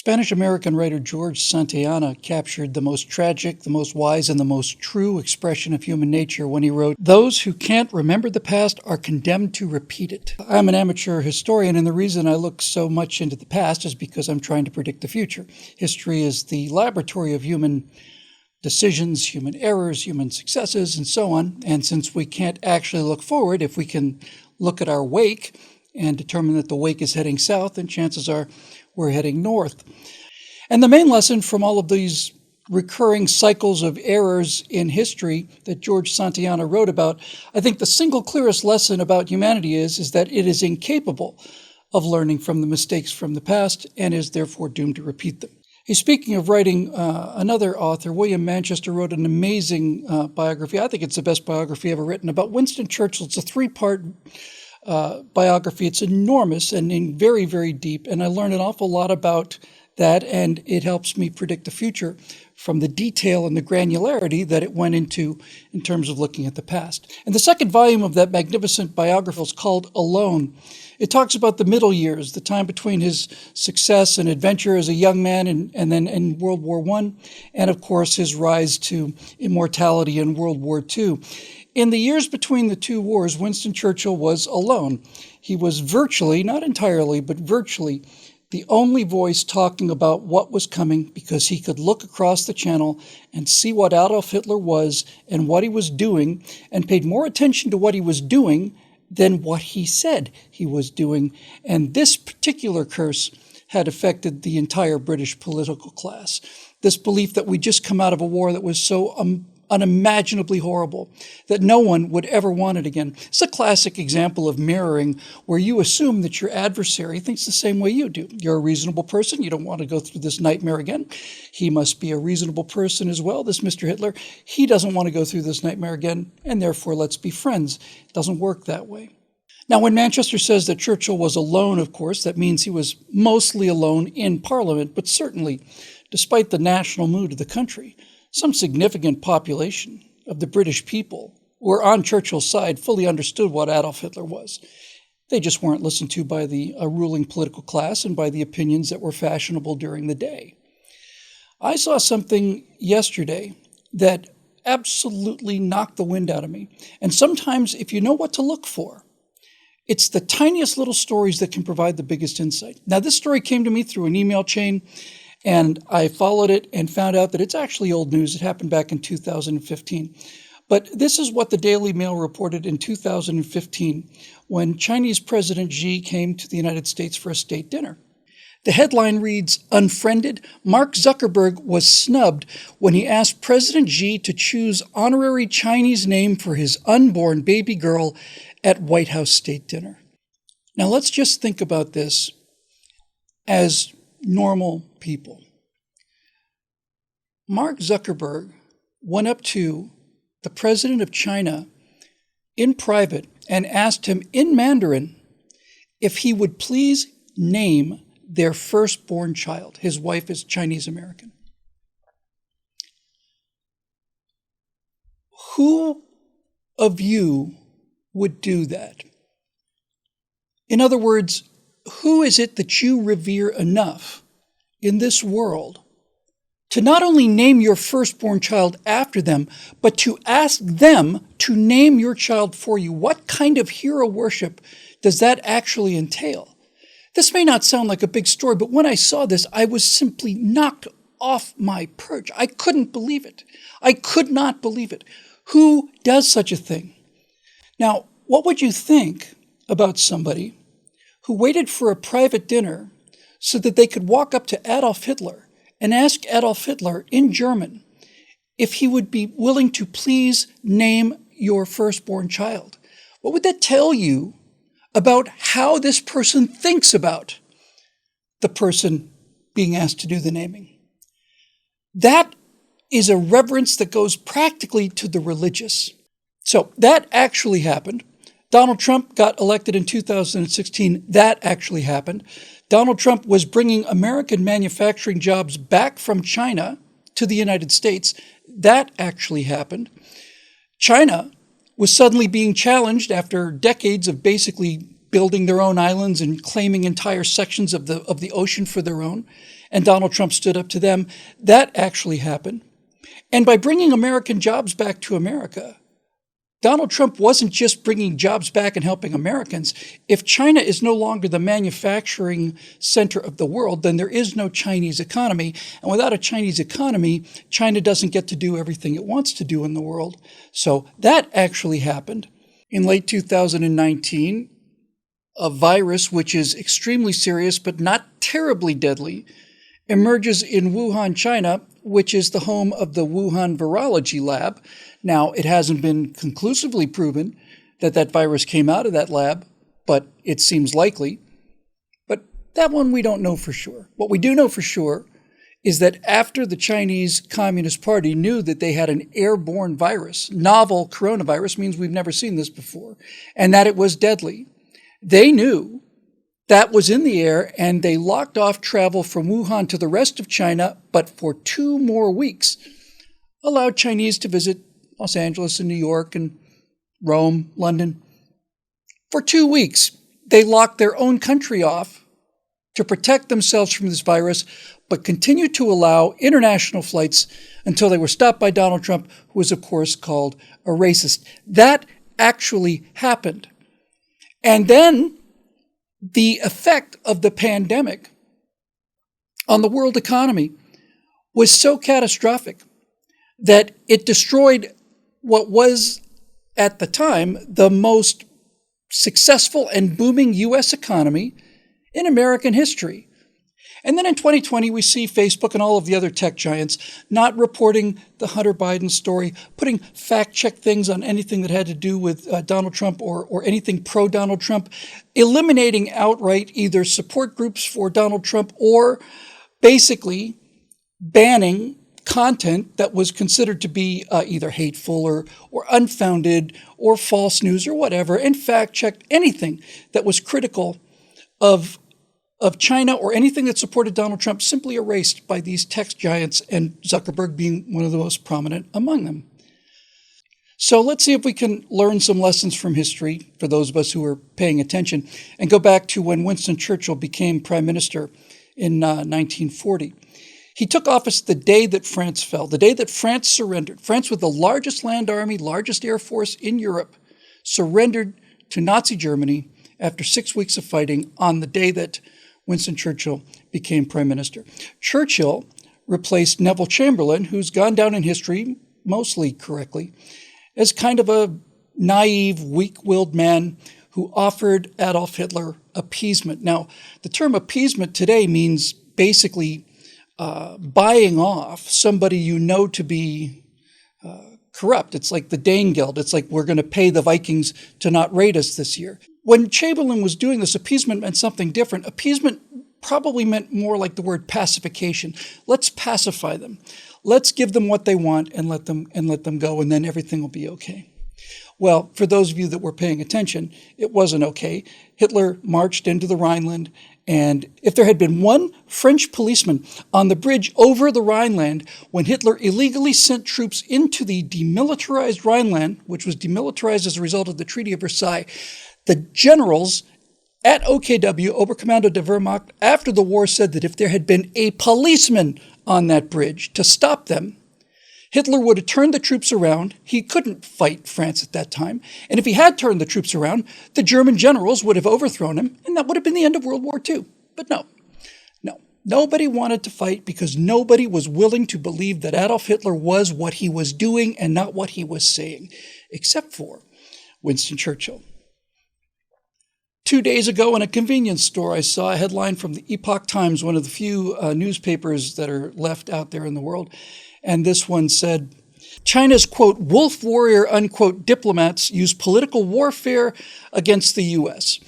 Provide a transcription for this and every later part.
Spanish-American writer George Santayana captured the most tragic, the most wise, and the most true expression of human nature when he wrote, "Those who can't remember the past are condemned to repeat it." I'm an amateur historian, and the reason I look so much into the past is because I'm trying to predict the future. History is the laboratory of human decisions, human errors, human successes, and so on. And since we can't actually look forward, if we can look at our wake and determine that the wake is heading south, then chances are we're heading north. And the main lesson from all of these recurring cycles of errors in history that George Santayana wrote about, I think the single clearest lesson about humanity is that it is incapable of learning from the mistakes from the past and is therefore doomed to repeat them. Hey, speaking of writing, another author, William Manchester, wrote an amazing biography. I think it's the best biography ever written about Winston Churchill. It's a 3-part biography. It's enormous and very, very deep, and I learned an awful lot about that, and it helps me predict the future from the detail and the granularity that it went into in terms of looking at the past. And the second volume of that magnificent biography is called Alone. It talks about the middle years, the time between his success and adventure as a young man and then in World War I, and of course his rise to immortality in World War II. In the years between the two wars, Winston Churchill was alone. He was virtually, not entirely, but virtually the only voice talking about what was coming because he could look across the channel and see what Adolf Hitler was and what he was doing and paid more attention to what he was doing than what he said he was doing. And this particular curse had affected the entire British political class. This belief that we'd just come out of a war that was so unimaginably horrible that no one would ever want it again. It's a classic example of mirroring where you assume that your adversary thinks the same way you do. You're a reasonable person. You don't want to go through this nightmare again. He must be a reasonable person as well, this Mr. Hitler. He doesn't want to go through this nightmare again, and therefore let's be friends. It doesn't work that way. Now, when Manchester says that Churchill was alone, of course, that means he was mostly alone in Parliament, but certainly, despite the national mood of the country, some significant population of the British people who were on Churchill's side fully understood what Adolf Hitler was. They just weren't listened to by the ruling political class and by the opinions that were fashionable during the day. I saw something yesterday that absolutely knocked the wind out of me. And sometimes, if you know what to look for, it's the tiniest little stories that can provide the biggest insight. Now, this story came to me through an email chain, and I followed it and found out that it's actually old news. It happened back in 2015. But this is what the Daily Mail reported in 2015 when Chinese President Xi came to the United States for a state dinner. The headline reads, "Unfriended, Mark Zuckerberg was snubbed when he asked President Xi to choose honorary Chinese name for his unborn baby girl at White House state dinner." Now let's just think about this as normal people. Mark Zuckerberg went up to the president of China in private and asked him in Mandarin if he would please name their firstborn child. His wife is Chinese American. Who of you would do that? In other words, who is it that you revere enough in this world to not only name your firstborn child after them, but to ask them to name your child for you? What kind of hero worship does that actually entail? This may not sound like a big story, but when I saw this, I was simply knocked off my perch. I couldn't believe it. I could not believe it. Who does such a thing? Now, what would you think about somebody who waited for a private dinner so that they could walk up to Adolf Hitler and ask Adolf Hitler in German if he would be willing to please name your firstborn child? What would that tell you about how this person thinks about the person being asked to do the naming? That is a reverence that goes practically to the religious. So that actually happened. Donald Trump got elected in 2016. That actually happened. Donald Trump was bringing American manufacturing jobs back from China to the United States. That actually happened. China was suddenly being challenged after decades of basically building their own islands and claiming entire sections of the ocean for their own. And Donald Trump stood up to them. That actually happened. And by bringing American jobs back to America, Donald Trump wasn't just bringing jobs back and helping Americans. If China is no longer the manufacturing center of the world, then there is no Chinese economy. And without a Chinese economy, China doesn't get to do everything it wants to do in the world. So that actually happened. In late 2019, a virus which is extremely serious but not terribly deadly emerges in Wuhan, China, which is the home of the Wuhan Virology lab. Now, it hasn't been conclusively proven that that virus came out of that lab, but it seems likely. But that one we don't know for sure. What we do know for sure is that after the Chinese Communist Party knew that they had an airborne virus, novel coronavirus means we've never seen this before, and that it was deadly, they knew that was in the air, and they locked off travel from Wuhan to the rest of China, but for 2 more weeks, allowed Chinese to visit Los Angeles and New York and Rome, London. For 2 weeks, they locked their own country off to protect themselves from this virus, but continued to allow international flights until they were stopped by Donald Trump, who was, of course, called a racist. That actually happened. And then the effect of the pandemic on the world economy was so catastrophic that it destroyed what was, at the time, the most successful and booming U.S. economy in American history. And then in 2020, we see Facebook and all of the other tech giants not reporting the Hunter Biden story, putting fact-check things on anything that had to do with Donald Trump or anything pro-Donald Trump, eliminating outright either support groups for Donald Trump or basically banning content that was considered to be either hateful or unfounded or false news or whatever, and fact-checked anything that was critical of China or anything that supported Donald Trump, simply erased by these tech giants, and Zuckerberg being one of the most prominent among them. So let's see if we can learn some lessons from history, for those of us who are paying attention, and go back to when Winston Churchill became prime minister in 1940. He took office the day that France fell, the day that France surrendered. France, with the largest land army, largest air force in Europe, surrendered to Nazi Germany after 6 weeks of fighting on the day that Winston Churchill became prime minister. Churchill replaced Neville Chamberlain, who's gone down in history, mostly correctly, as kind of a naive, weak-willed man who offered Adolf Hitler appeasement. Now, the term appeasement today means basically buying off somebody you know to be corrupt. It's like the Danegeld. It's like, we're going to pay the Vikings to not raid us this year. When Chamberlain was doing this, appeasement meant something different. Appeasement probably meant more like the word pacification. Let's pacify them. Let's give them what they want and let them go, and then everything will be okay. Well, for those of you that were paying attention, it wasn't okay. Hitler marched into the Rhineland, and if there had been one French policeman on the bridge over the Rhineland when Hitler illegally sent troops into the demilitarized Rhineland, which was demilitarized as a result of the Treaty of Versailles, the generals at OKW, Oberkommando der Wehrmacht, after the war said that if there had been a policeman on that bridge to stop them, Hitler would have turned the troops around. He couldn't fight France at that time. And if he had turned the troops around, the German generals would have overthrown him, and that would have been the end of World War II. But no. Nobody wanted to fight because nobody was willing to believe that Adolf Hitler was what he was doing and not what he was saying, except for Winston Churchill. 2 days ago in a convenience store, I saw a headline from the Epoch Times, one of the few newspapers that are left out there in the world. And this one said, China's, quote, wolf warrior, unquote, diplomats use political warfare against the U.S.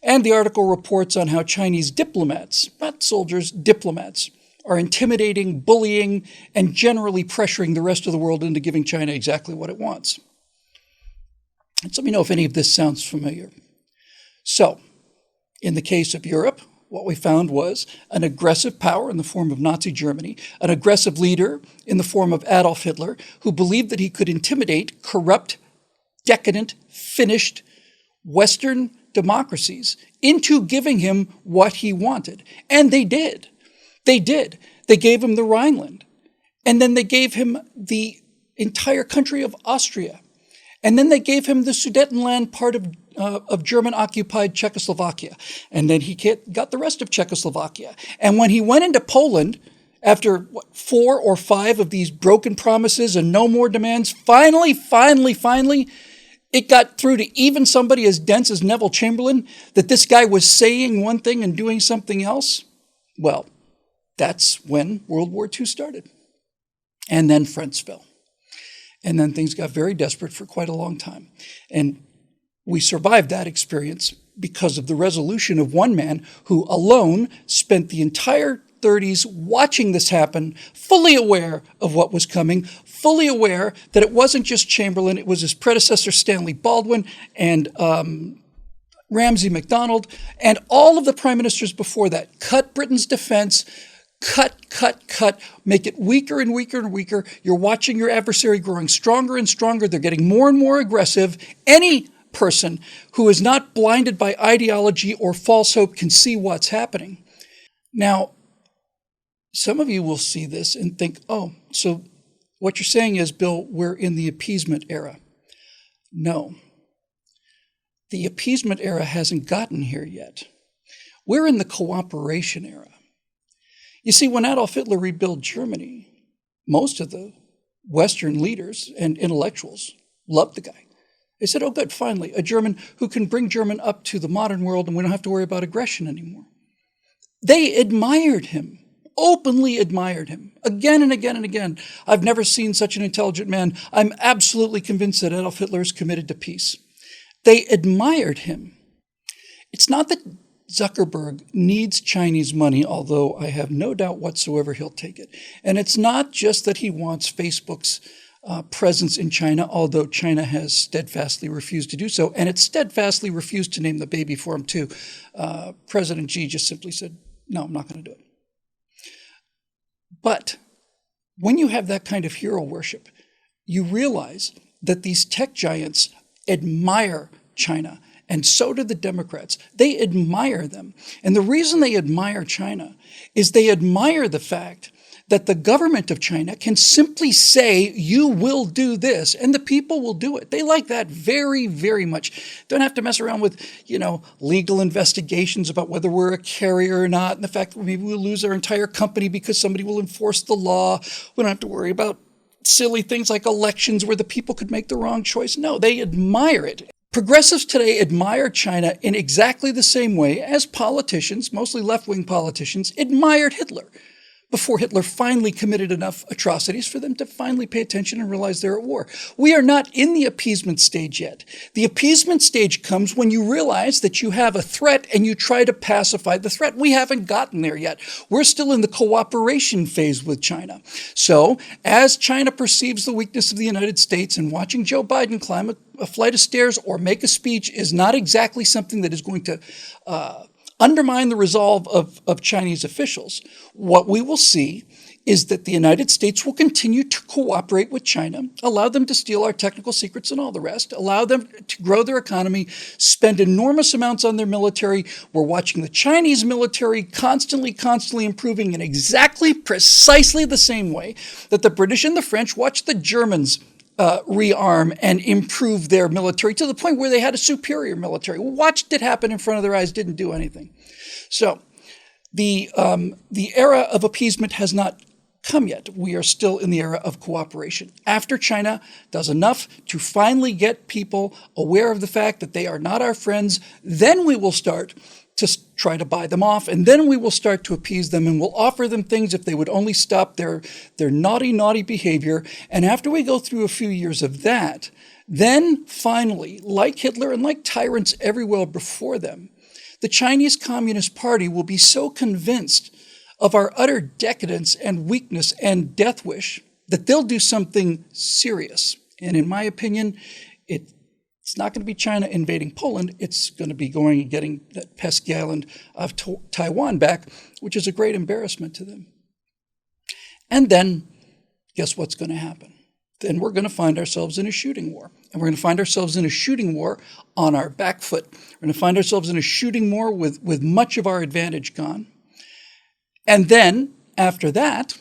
And the article reports on how Chinese diplomats, not soldiers, diplomats, are intimidating, bullying, and generally pressuring the rest of the world into giving China exactly what it wants. And let me know if any of this sounds familiar. So, in the case of Europe, what we found was an aggressive power in the form of Nazi Germany, an aggressive leader in the form of Adolf Hitler, who believed that he could intimidate corrupt, decadent, finished, Western democracies into giving him what he wanted. And they did. They did. They gave him the Rhineland. And then they gave him the entire country of Austria. And then they gave him the Sudetenland part of German-occupied Czechoslovakia. And then he got the rest of Czechoslovakia. And when he went into Poland, after 4 or 5 of these broken promises and no more demands, finally, it got through to even somebody as dense as Neville Chamberlain that this guy was saying one thing and doing something else. Well, that's when World War II started. And then France fell. And then things got very desperate for quite a long time. And we survived that experience because of the resolution of one man who alone spent the entire 30s watching this happen, fully aware of what was coming, fully aware that it wasn't just Chamberlain, it was his predecessor Stanley Baldwin and Ramsay MacDonald and all of the prime ministers before that. Cut Britain's defense, cut, make it weaker and weaker and weaker. You're watching your adversary growing stronger and stronger. They're getting more and more aggressive. Any person who is not blinded by ideology or false hope can see what's happening. Now, some of you will see this and think, oh, so what you're saying is, Bill, we're in the appeasement era. No. The appeasement era hasn't gotten here yet. We're in the cooperation era. You see, when Adolf Hitler rebuilt Germany, most of the Western leaders and intellectuals loved the guy. They said, oh, good, finally, a German who can bring German up to the modern world and we don't have to worry about aggression anymore. They admired him, openly admired him, again and again and again. I've never seen such an intelligent man. I'm absolutely convinced that Adolf Hitler is committed to peace. They admired him. It's not that Zuckerberg needs Chinese money, although I have no doubt whatsoever he'll take it. And it's not just that he wants Facebook's presence in China, although China has steadfastly refused to do so, and it steadfastly refused to name the baby for him too. President Xi just simply said, no, I'm not going to do it. But when you have that kind of hero worship, you realize that these tech giants admire China, and so do the Democrats. They admire them. And the reason they admire China is they admire the fact that the government of China can simply say, you will do this, and the people will do it. They like that very, very much. Don't have to mess around with, legal investigations about whether we're a carrier or not, and the fact that maybe we'll lose our entire company because somebody will enforce the law. We don't have to worry about silly things like elections where the people could make the wrong choice. No, they admire it. Progressives today admire China in exactly the same way as politicians, mostly left-wing politicians, admired Hitler before Hitler finally committed enough atrocities for them to finally pay attention and realize they're at war. We are not in the appeasement stage yet. The appeasement stage comes when you realize that you have a threat and you try to pacify the threat. We haven't gotten there yet. We're still in the cooperation phase with China. So as China perceives the weakness of the United States, and watching Joe Biden climb a flight of stairs or make a speech is not exactly something that is going to undermine the resolve of Chinese officials, what we will see is that the United States will continue to cooperate with China, allow them to steal our technical secrets and all the rest, allow them to grow their economy, spend enormous amounts on their military. We're watching the Chinese military constantly improving in precisely the same way that the British and the French watched the Germans rearm and improve their military to the point where they had a superior military. Watched it happen in front of their eyes, didn't do anything. So the era of appeasement has not come yet. We are still in the era of cooperation. After China does enough to finally get people aware of the fact that they are not our friends, then we will start to try to buy them off, and then we will start to appease them, and we'll offer them things if they would only stop their naughty behavior. And after we go through a few years of that, then finally, like Hitler and like tyrants everywhere before them, the Chinese Communist Party will be so convinced of our utter decadence and weakness and death wish that they'll do something serious. And in my opinion, it's not going to be China invading Poland. It's going to be going and getting that pesky island of Taiwan back, which is a great embarrassment to them. And then, guess what's going to happen? then we're going to find ourselves in a shooting war. And we're going to find ourselves in a shooting war on our back foot. We're going to find ourselves in a shooting war with much of our advantage gone. And then, after that,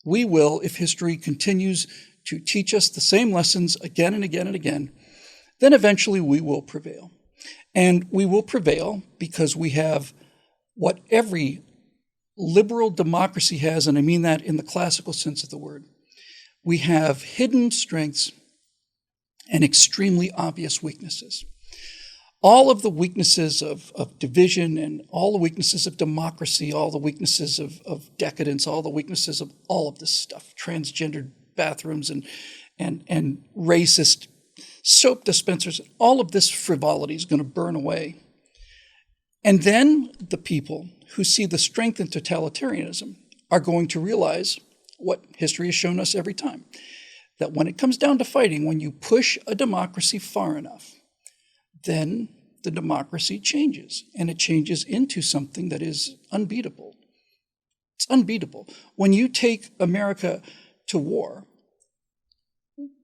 we will, if history continues to teach us the same lessons again and again and again, then eventually we will prevail. And we will prevail because we have what every liberal democracy has, and I mean that in the classical sense of the word. We have hidden strengths and extremely obvious weaknesses. All of the weaknesses of division and all the weaknesses of democracy, all the weaknesses of decadence, all the weaknesses of all of this stuff, transgendered bathrooms and racist soap dispensers, all of this frivolity is going to burn away. And then the people who see the strength in totalitarianism are going to realize what history has shown us every time, that when it comes down to fighting, when you push a democracy far enough, then the democracy changes, and it changes into something that is unbeatable. It's unbeatable. When you take America to war,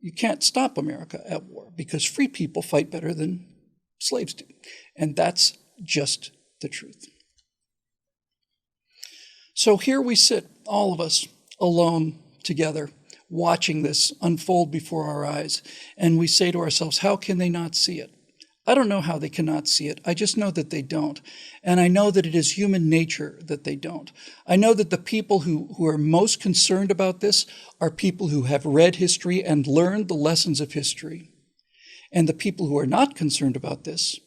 you can't stop America at war because free people fight better than slaves do. And that's just the truth. So here we sit, all of us, alone together, watching this unfold before our eyes, and we say to ourselves, how can they not see it? I don't know how they cannot see it. I just know that they don't. And I know that it is human nature that they don't. I know that the people who are most concerned about this are people who have read history and learned the lessons of history. And the people who are not concerned about this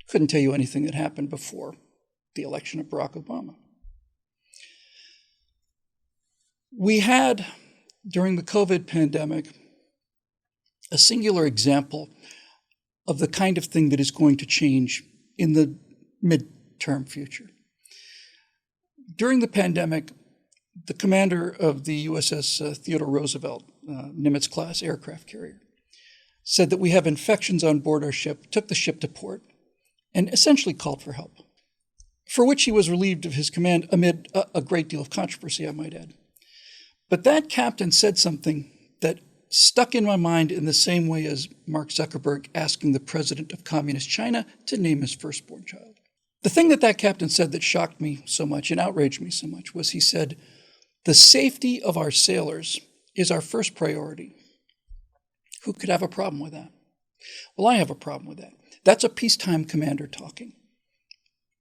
couldn't tell you anything that happened before the election of Barack Obama. We had, during the COVID pandemic, a singular example of the kind of thing that is going to change in the midterm future. During the pandemic, the commander of the USS Theodore Roosevelt, Nimitz-class aircraft carrier, said that we have infections on board our ship, took the ship to port, and essentially called for help, for which he was relieved of his command amid a great deal of controversy, I might add. But that captain said something that stuck in my mind in the same way as Mark Zuckerberg asking the president of communist China to name his firstborn child. The thing that captain said that shocked me so much and outraged me so much was he said, the safety of our sailors is our first priority. Who could have a problem with that? Well, I have a problem with that. That's a peacetime commander talking.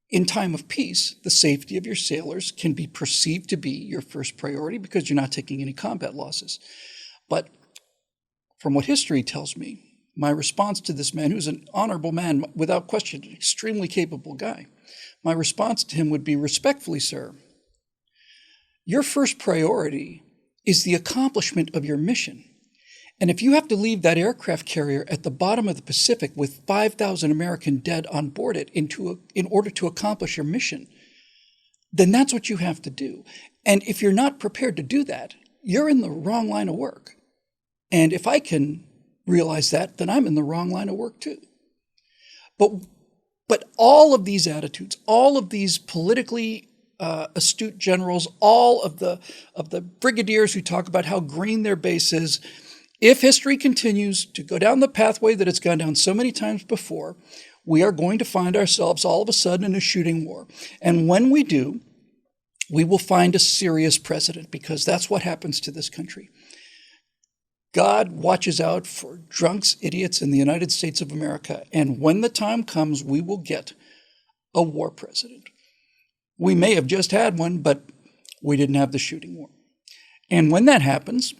In time of peace, the safety of your sailors can be perceived to be your first priority because you're not taking any combat losses. But from what history tells me, my response to this man, who's an honorable man, without question, an extremely capable guy, my response to him would be, respectfully, sir, your first priority is the accomplishment of your mission. And if you have to leave that aircraft carrier at the bottom of the Pacific with 5,000 American dead on board it in order to accomplish your mission, then that's what you have to do. And if you're not prepared to do that, you're in the wrong line of work. And if I can realize that, then I'm in the wrong line of work too. But all of these attitudes, all of these politically astute generals, all of the brigadiers who talk about how green their base is, if history continues to go down the pathway that it's gone down so many times before, we are going to find ourselves all of a sudden in a shooting war. And when we do, we will find a serious precedent, because that's what happens to this country. God watches out for drunks, idiots in the United States of America. And when the time comes, we will get a war president. We may have just had one, but we didn't have the shooting war. And when that happens,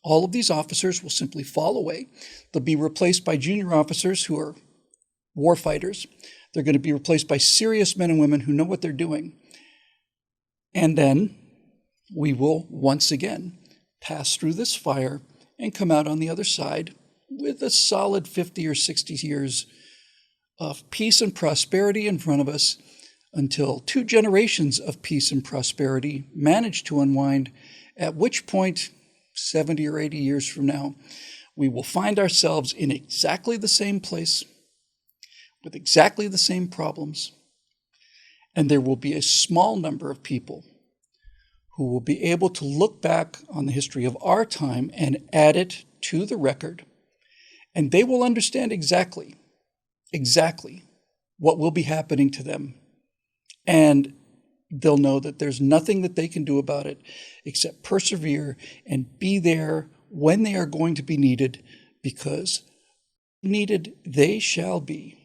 all of these officers will simply fall away. They'll be replaced by junior officers who are war fighters. They're going to be replaced by serious men and women who know what they're doing. And then we will once again pass through this fire and come out on the other side with a solid 50 or 60 years of peace and prosperity in front of us, until 2 generations of peace and prosperity manage to unwind, at which point, 70 or 80 years from now, we will find ourselves in exactly the same place with exactly the same problems, and there will be a small number of people who will be able to look back on the history of our time and add it to the record. And they will understand exactly what will be happening to them. And they'll know that there's nothing that they can do about it except persevere and be there when they are going to be needed, because needed they shall be.